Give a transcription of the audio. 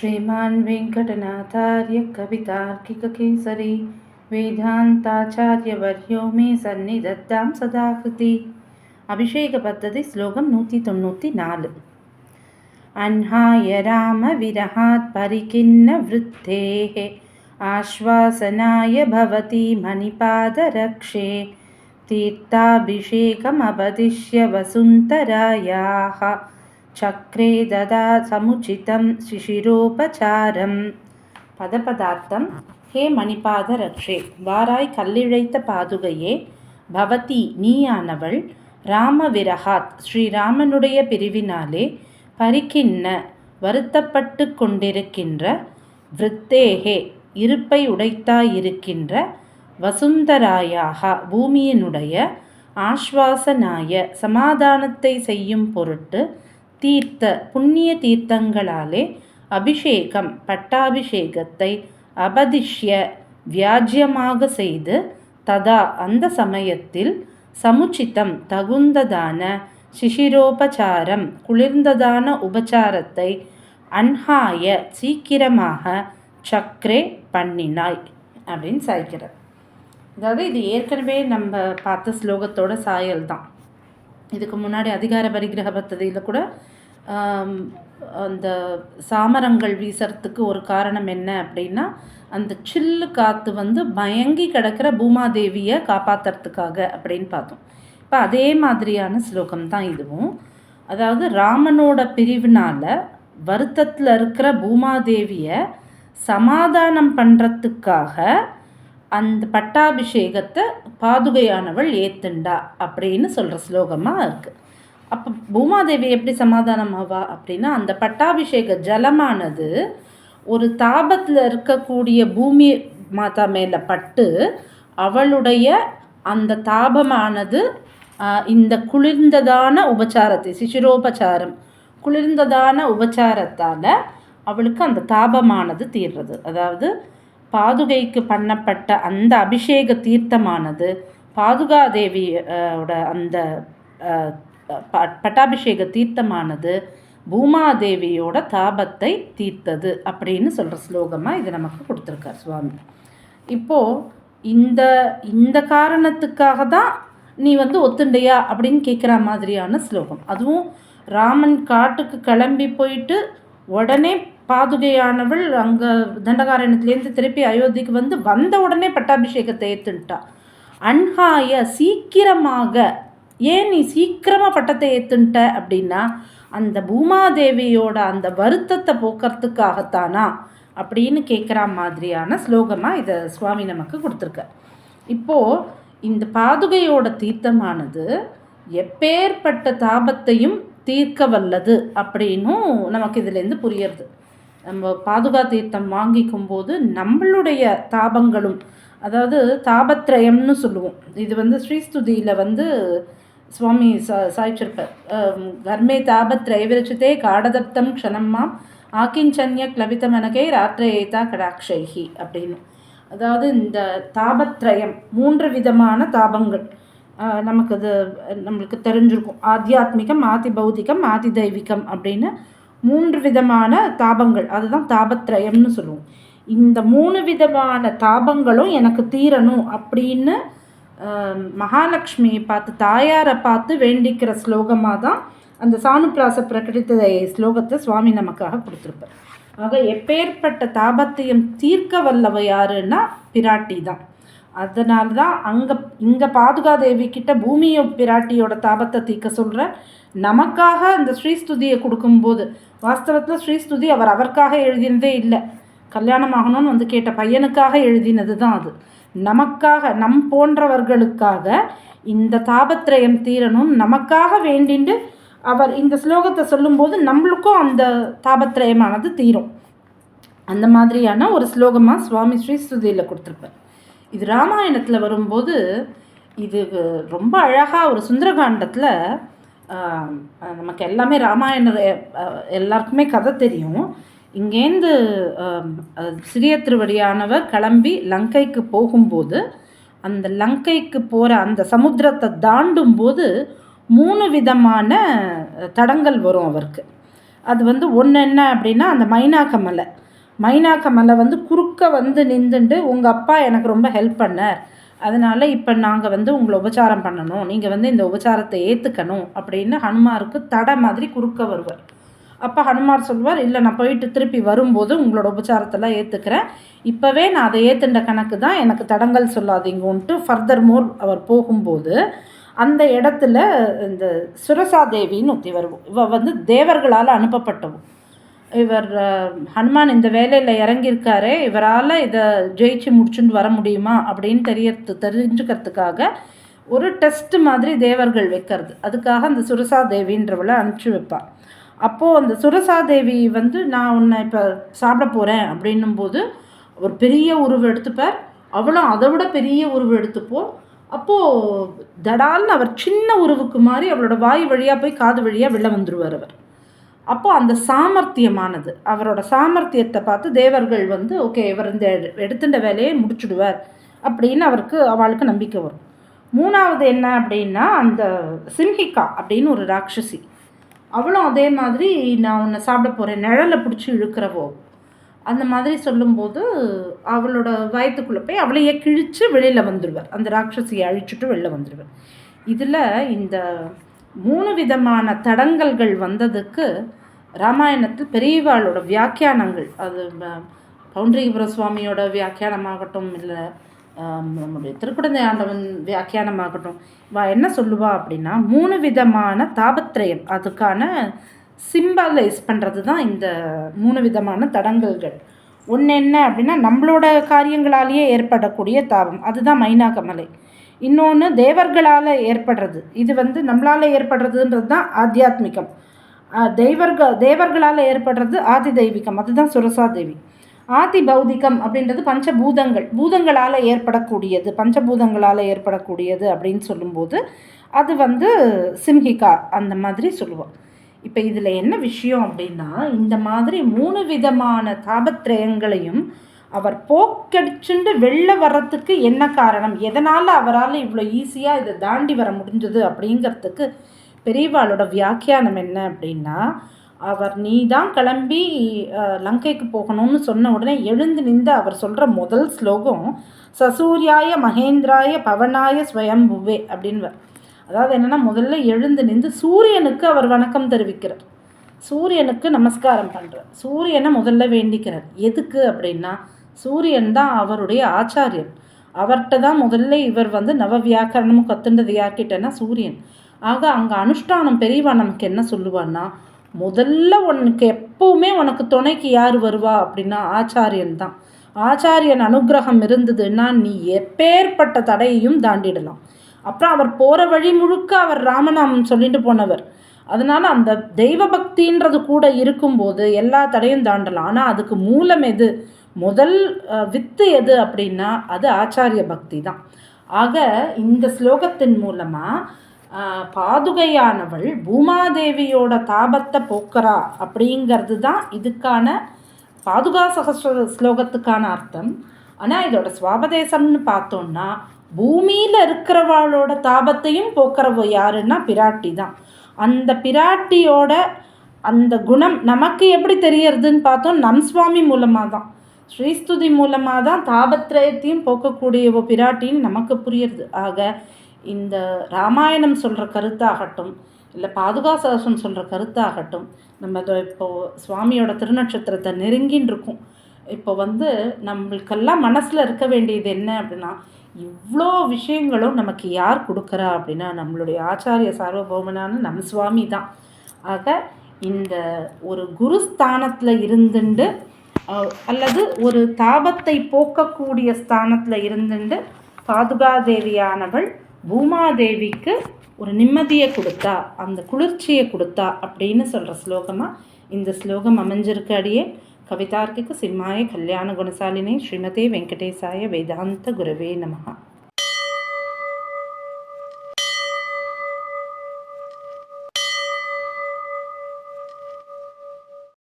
श्रीमान् वेङ्कटनाथार्य कवितार्किककेसरी वेदान्ताचार्यवर्यो मे सन्निधत्तां सदा कृति. अभिषेक पद्धति श्लोकम 194. अह्नाय रामविरहात् परिकिन्न वृत्तेः आश्वासनाय भवति मणिपादरक्षे तीर्थाभिषेकमपदिश्य वसुन्धरायाः चक्रे ददा समुचितं शिशिरोपचारम्. பதபதார்த்தம். ஹே மணிபாத ரக்ஷே, வாராய் கல்லிழைத்த பாதுகையே, பவதி நீயானவள், ராமவிரகாத் ஸ்ரீராமனுடைய பிரிவினாலே, பரிக்கின்ன வருத்தப்பட்டு கொண்டிருக்கின்ற, விருத்தேகே இருப்பை உடைத்தாயிருக்கின்ற, வசுந்தராயாக பூமியினுடைய, ஆஸ்வாசனாய சமாதானத்தை செய்யும் பொருட்டு, தீர்த்த புண்ணிய தீர்த்தங்களாலே அபிஷேகம் பட்டாபிஷேகத்தை அபதிஷ்ய வியாஜ்யமாக செய்து, ததா அந்த சமயத்தில் சமுச்சிதம் தகுந்ததான சிசிரோபசாரம் குளிர்ந்ததான உபசாரத்தை அன்ஹாய சீக்கிரமாக சக்கரே பண்ணினாய் அப்படின்னு சாய்க்கிறார். அதாவது இது ஏற்கனவே நம்ம பார்த்த ஸ்லோகத்தோட சாயல் தான். இதுக்கு முன்னாடி அதிகார பரிகிரக பத்ததியில் கூட அந்த சாமரங்கள் வீசறதுக்கு ஒரு காரணம் என்ன அப்படின்னா, அந்த சில்லு காற்று மயங்கி கிடக்கிற பூமாதேவியை காப்பாற்றுறதுக்காக அப்படின்னு பார்த்தோம். இப்போ அதே மாதிரியான ஸ்லோகம் தான் இதுவும். அதாவது ராமனோட பிரிவினால் வருத்தத்தில் இருக்கிற பூமாதேவியை சமாதானம் பண்ணுறதுக்காக அந்த பட்டாபிஷேகத்தை பாதுகையானவள் ஏத்துண்டா அப்படின்னு சொல்கிற ஸ்லோகமாக இருக்குது. அப்போ பூமாதேவி எப்படி சமாதானம் ஆவா அப்படின்னா, அந்த பட்டாபிஷேக ஜலமானது ஒரு தாபத்தில் இருக்கக்கூடிய பூமி மாதா மேலே பட்டு அவளுடைய அந்த தாபமானது இந்த குளிர்ந்ததான உபச்சாரத்தை சிசிரோபச்சாரம் குளிர்ந்ததான உபச்சாரத்தால் அவளுக்கு அந்த தாபமானது தீர்றது. அதாவது பாதுகைக்கு பண்ணப்பட்ட அந்த அபிஷேக தீர்த்தமானது பாதுகாதேவியோட அந்த பட்டாபிஷேக தீர்த்தமானது பூமாதேவியோட தாபத்தை தீர்த்தது அப்படின்னு சொல்கிற ஸ்லோகமாக இது நமக்கு கொடுத்துருக்கார் சுவாமி. இப்போது இந்த காரணத்துக்காக தான் நீ ஒத்துண்டையா அப்படின்னு கேட்குற மாதிரியான ஸ்லோகம். அதுவும் ராமன் காட்டுக்கு கிளம்பி போயிட்டு உடனே பாதுகையானவள் அங்கே தண்டகாரண்யத்துலேருந்து திருப்பி அயோத்திக்கு வந்த உடனே பட்டாபிஷேகத்தை ஏற்றுன்ட்டா. அன்ஹாய சீக்கிரமாக, ஏன் நீ சீக்கிரமாக பட்டத்தை ஏற்றுன்ட்ட அப்படின்னா, அந்த பூமாதேவியோட அந்த வருத்தத்தை போக்குறதுக்காகத்தானா அப்படின்னு கேட்குற மாதிரியான ஸ்லோகமாக இதை சுவாமி நமக்கு கொடுத்துருக்க. இப்போது இந்த பாதுகையோட தீர்த்தமானது எப்பேற்பட்ட தாபத்தையும் தீர்க்க வல்லது அப்படின்னும் நமக்கு இதுலேருந்து புரியறது. நம்ம பாதுகா தீர்த்தம் வாங்கிக்கும் போது நம்மளுடைய தாபங்களும், அதாவது தாபத்ரயம்னு சொல்லுவோம். இது ஸ்ரீஸ்துதியில் சுவாமி சாய்ச்சிருப்பார். கர்மே தாபத்ரய விரச்சித்தே காடதப்தம் க்ஷணம்மாம் ஆக்கிஞ்சன்ய கிளபித்தமனகே ராத்திரேதா கடாக்ஷைஹி அப்படின்னு. அதாவது இந்த தாபத்ரயம் 3 விதமான தாபங்கள் நம்மளுக்கு தெரிஞ்சிருக்கும். ஆத்தியாத்மிகம், ஆதி பௌதிகம், ஆதி தெய்வீகம் அப்படின்னு 3 விதமான தாபங்கள். அதுதான் தாபத்ரயம்னு சொல்லுவோம். இந்த 3 விதமான தாபங்களும் எனக்கு தீரணும் அப்படின்னு மகாலட்சுமியை பார்த்து, தாயாரை பார்த்து வேண்டிக்கிற ஸ்லோகமாக தான் அந்த சானுப்பிராச பிரகடித்த ஸ்லோகத்தை சுவாமி நமக்காக கொடுத்துருப்பார். ஆக எப்பேற்பட்ட தாபத்தையும் தீர்க்க வல்லவ யாருன்னா பிராட்டி தான். அதனால தான் இங்கே பாதுகாதேவி கிட்ட பூமியை பிராட்டியோட தாபத்தை தீர்க்க சொல்கிற. நமக்காக அந்த ஸ்ரீஸ்துதியை கொடுக்கும்போது, வாஸ்தவத்தில் ஸ்ரீஸ்துதி அவருக்காக எழுதினதே இல்லை, கல்யாணம் ஆகணும்னு கேட்ட பையனுக்காக எழுதினது தான் அது. நமக்காக, நம் போன்றவர்களுக்காக இந்த தாபத்ரயம் தீரணும் நமக்காக வேண்டிண்டு அவர் இந்த ஸ்லோகத்தை சொல்லும்போது நம்மளுக்கும் அந்த தாபத்ரயமானது தீரும். அந்த மாதிரியான ஒரு ஸ்லோகமாக சுவாமி ஸ்ரீஸ்துதியில் கொடுத்துருப்பார். இது ராமாயணத்தில் வரும்போது இது ரொம்ப அழகாக ஒரு சுந்தரகாண்டத்தில் நமக்கு எல்லாமே ராமாயணம் எல்லாருக்குமே கதை தெரியும். இங்கேருந்து சிறிய திருவடியானவர் கிளம்பி லங்கைக்கு போகும்போது, அந்த லங்கைக்கு போகிற அந்த சமுத்திரத்தை தாண்டும் போது 3 விதமான தடங்கள் வரும் அவருக்கு. அது வந்து ஒன்று என்ன அப்படின்னா, அந்த மைனாக்க மலை. மைனாக்க மலை வந்து குறுக்க வந்து நின்றுண்டு, உங்கள் அப்பா எனக்கு ரொம்ப ஹெல்ப் பண்ணார், அதனால் இப்போ நாங்கள் வந்து உங்களை உபச்சாரம் பண்ணணும், நீங்கள் வந்து இந்த உபச்சாரத்தை ஏற்றுக்கணும் அப்படின்னு ஹனுமாருக்கு தடை மாதிரி குறுக்க வருவார். அப்போ ஹனுமார் சொல்வார், இல்லை நான் போயிட்டு திருப்பி வரும்போது உங்களோட உபச்சாரத்தெல்லாம் ஏற்றுக்கிறேன், இப்போவே நான் அதை ஏற்றுண்ட கணக்கு தான், எனக்கு தடங்கள் சொல்லாதீங்கன்ட்டு ஃபர்தர் மோர் அவர் போகும்போது அந்த இடத்துல இந்த சுரசாதேவின்னு ஒருத்தி வருவோம். இவள் வந்து தேவர்களால் அனுப்பப்பட்டவும். இவர் ஹனுமான் இந்த வேலையில் இறங்கியிருக்காரே, இவரால் இதை ஜெயிச்சு முடிச்சுட்டு வர முடியுமா அப்படின்னு தெரிஞ்சுக்கிறதுக்காக ஒரு டெஸ்ட் மாதிரி தேவர்கள் வைக்கிறது. அதுக்காக அந்த சுரசாதேவின்றவளை அனுப்பிச்சி வைப்பாள். அப்போது அந்த சுரசாதேவி வந்து நான் உன்னை இப்போ சாப்பிட போகிறேன் அப்படின்னும்போது ஒரு பெரிய உருவம் எடுத்துப்பார், அவளும் அதை விட பெரிய உருவம் எடுத்துப்போம். அப்போது தடால்னு அவர் சின்ன உருவுக்கு மாதிரி அவளோட வாய் வழியாக போய் காது வழியாக வெளில வந்துடுவார் அவர். அப்போது அந்த சாமர்த்தியமானது, அவரோட சாமர்த்தியத்தை பார்த்து தேவர்கள் வந்து ஓகே இவர் இந்த எடுத்துட்ட வேலையை முடிச்சுடுவார் அப்படின்னு அவளுக்கு நம்பிக்கை வரும். மூணாவது என்ன அப்படின்னா, அந்த சிம்ஹிகா அப்படின்னு ஒரு ராட்சசி, அவளும் அதே மாதிரி நான் உன்னை சாப்பிட போகிறேன் நிழலை பிடிச்சி இழுக்கிறவோ அந்த மாதிரி சொல்லும்போது அவளோட வயத்துக்குள்ளே போய் அவளையே கிழித்து வெளியில் வந்துடுவார், அந்த ராட்சசியை அழிச்சுட்டு வெளில வந்துடுவார். இதில் இந்த 3 விதமான தடங்கல்கள் வந்ததுக்கு ராமாயணத்தில் பெரியவாளோட வியாக்கியானங்கள், அது பவுண்டரீகபுர சுவாமியோட வியாக்கியானமாகட்டும், இல்லை நம்முடைய திருக்குடந்தை ஆண்டவன் வியாக்கியானமாகட்டும், என்ன சொல்லுவா அப்படின்னா 3 விதமான தாபத்ரயம் அதுக்கான சிம்பலைஸ் பண்ணுறது தான் இந்த 3 விதமான தடங்கல்கள். ஒன்று என்ன அப்படின்னா, நம்மளோட காரியங்களாலேயே ஏற்படக்கூடிய தாபம், அதுதான் மைனாக மலை. இன்னொன்று தேவர்களால் ஏற்படுறது, இது வந்து நம்மளால் ஏற்படுறதுன்றது தான் ஆத்தியாத்மிகம். தேவர்களால் ஏற்படுறது ஆதி தெய்வீகம், அதுதான் சுரசாதேவி. ஆதி பௌதிகம் அப்படின்றது பஞ்சபூதங்கள், பூதங்களால் ஏற்படக்கூடியது, பஞ்சபூதங்களால் ஏற்படக்கூடியது அப்படின்னு சொல்லும்போது அது வந்து சிம்ஹிகா அந்த மாதிரி சொல்லுவோம். இப்போ இதில் என்ன விஷயம் அப்படின்னா, இந்த மாதிரி 3 விதமான தாபத்ரயங்களையும் அவர் போக்கடிச்சுட்டு வெளில வர்றதுக்கு என்ன காரணம், எதனால் அவரால் இவ்வளோ ஈஸியாக இதை தாண்டி வர முடிஞ்சது அப்படிங்கிறதுக்கு பெரியவாளோட வியாக்கியானம் என்ன அப்படின்னா, அவர் நீ தான் கிளம்பி லங்கைக்கு போகணும்னு சொன்ன உடனே எழுந்து நின்று அவர் சொல்கிற முதல் ஸ்லோகம் சசூர்யாய மகேந்திராய பவனாய ஸ்வயம்புவே அப்படின்னு. அதாவது என்னென்னா, முதல்ல எழுந்து நின்று சூரியனுக்கு அவர் வணக்கம் தெரிவிக்கிறார், சூரியனுக்கு நமஸ்காரம் பண்ணுறார், சூரியனை முதல்ல வேண்டிக்கிறார். எதுக்கு அப்படின்னா, சூரியன் தான் அவருடைய ஆச்சாரியன், அவர்கிட்ட தான் முதல்ல இவர் வந்து நவ வியாக்கரணமும் கத்துண்டது யாக்கிட்டேன்னா சூரியன். ஆக அங்கே அனுஷ்டானம் பெரியவா நமக்கு என்ன சொல்லுவான்னா, முதல்ல உனக்கு எப்பவுமே உனக்கு துணைக்கு யார் வருவா அப்படின்னா ஆச்சாரியன் தான். ஆச்சாரியன் அனுகிரகம் இருந்ததுன்னா நீ எப்பேற்பட்ட தடையையும் தாண்டிடலாம். அப்புறம் அவர் போகிற வழி முழுக்க அவர் ராமநாமம் சொல்லிட்டு போனவர், அதனால் அந்த தெய்வ பக்தின்றது கூட இருக்கும்போது எல்லா தடையும் தாண்டலாம். ஆனால் அதுக்கு மூலம் எது, முதல் வித்து எது அப்படின்னா அது ஆச்சாரிய பக்தி தான். ஆக இந்த ஸ்லோகத்தின் மூலமாக பாதுகையானவள் பூமாதேவியோட தாபத்தை போக்குறா அப்படிங்கிறது தான் இதுக்கான பாதுகா சகஸ்ர ஸ்லோகத்துக்கான அர்த்தம். ஆனால் இதோட சுவாபதேசம்னு பார்த்தோன்னா, பூமியில் இருக்கிறவாளோட தாபத்தையும் போக்குறவோ யாருன்னா பிராட்டி தான். அந்த பிராட்டியோட அந்த குணம் நமக்கு எப்படி தெரியறதுன்னு பார்த்தோம், நம் சுவாமி மூலமாக தான், ஸ்ரீஸ்துதி மூலமாக தான் தாபத்ரயத்தையும் போக்கக்கூடிய பிராட்டின்னு நமக்கு புரியுறது. ஆக இந்த ராமாயணம் சொல்கிற கருத்தாகட்டும், இல்லை பாதுகா சகஸ்ரம் சொல்கிற கருத்தாகட்டும், நம்ம இப்போது சுவாமியோட திருநட்சத்திரத்தை நெருங்கின்னு இருக்கும். இப்போ வந்து நம்மளுக்கெல்லாம் மனசில் இருக்க வேண்டியது என்ன அப்படின்னா, இவ்வளோ விஷயங்களும் நமக்கு யார் கொடுக்குறா அப்படின்னா நம்மளுடைய ஆச்சாரிய சார்வபௌமனான நம் சுவாமி தான். ஆக இந்த ஒரு குருஸ்தானத்தில் இருந்துண்டு அல்லது ஒரு தாபத்தை போக்கக்கூடிய ஸ்தானத்தில் இருந்துண்டு பாதுகாதேவியானவள் பூமாதேவிக்கு ஒரு நிம்மதியை கொடுத்தா, அந்த குளிர்ச்சியை கொடுத்தா அப்படின்னு சொல்கிற ஸ்லோகமாக இந்த ஸ்லோகம் அமைஞ்சிருக்கு. அடியே கவிதார்க்கிக சிம்மாய கல்யாண குணசாலினே ஸ்ரீமதே வெங்கடேசாய வேதாந்த குரவே நமஹ.